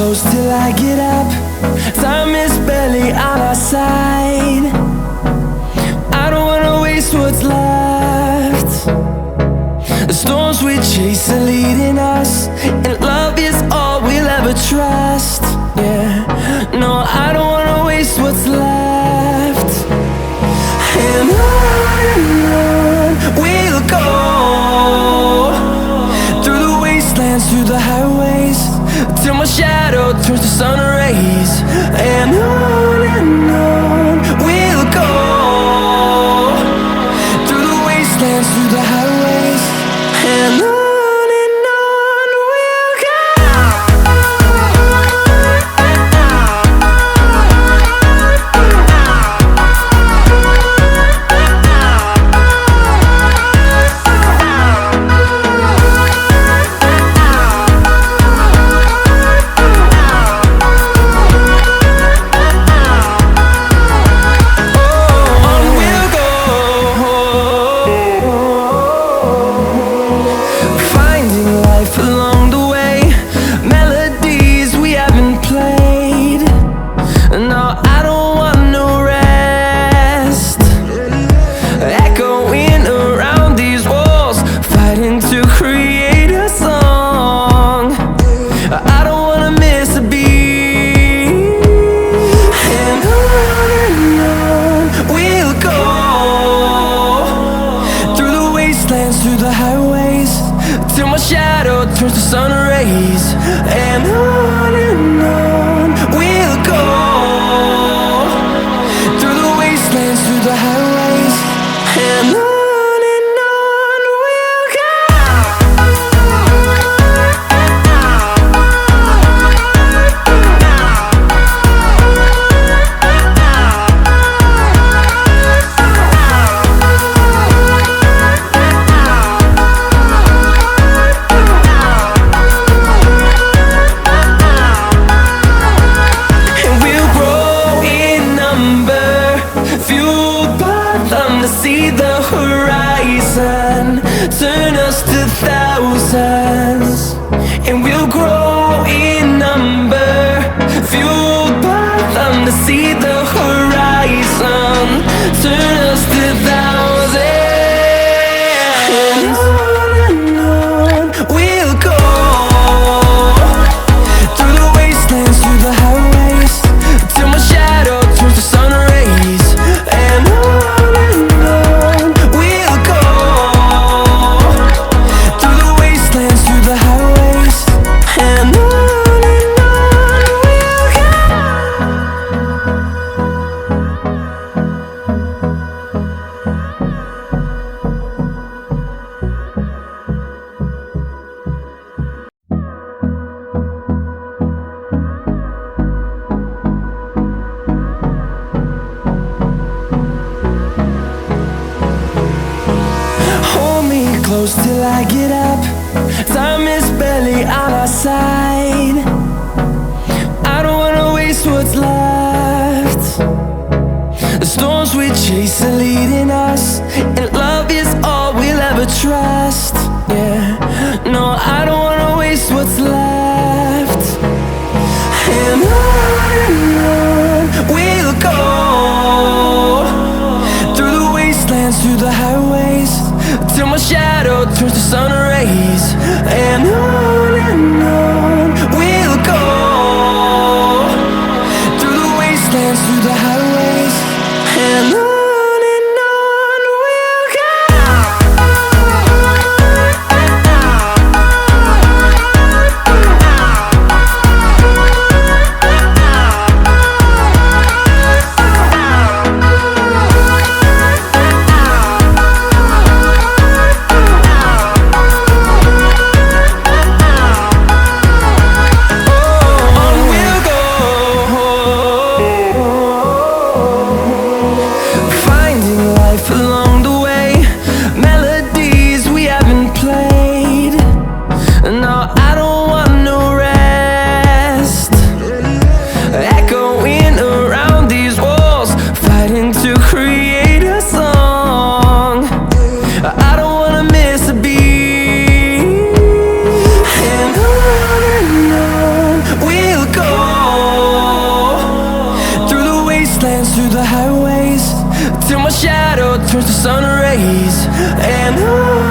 close till I get up. Time is barely on our side. I don't wanna waste what's left. The storms we chase are leading us, and love is all we'll ever trust. Yeah, no, I don't wanna waste what's left. And on we'll go, through the wastelands, through the highways, till my shadow turns to sun rays. And on we'll go, through the wastelands, through the highways, and on. Through the highways, till my shadow turns to sun rays. And on we'll go, through the wastelands, through the highways, and on. See the horizon turn us to thousands, and we'll grow in number, fueled by them. To see the horizon turn us to thousands, and on we'll go, through the wastelands, through the highways, till my shadow turns to sun rays. And on close till I get up. Time is barely on our side. I don't wanna waste what's left. The storms we chase are leading us, and love is all we'll ever trust. Yeah, no, I don't wanna waste what's left. And on we'll go, through the wastelands, through the highways, till my shadow turns to sun rays. And on we'll go, through the wastelands, through the highways, and on. Oh, shadow turns to sun rays, and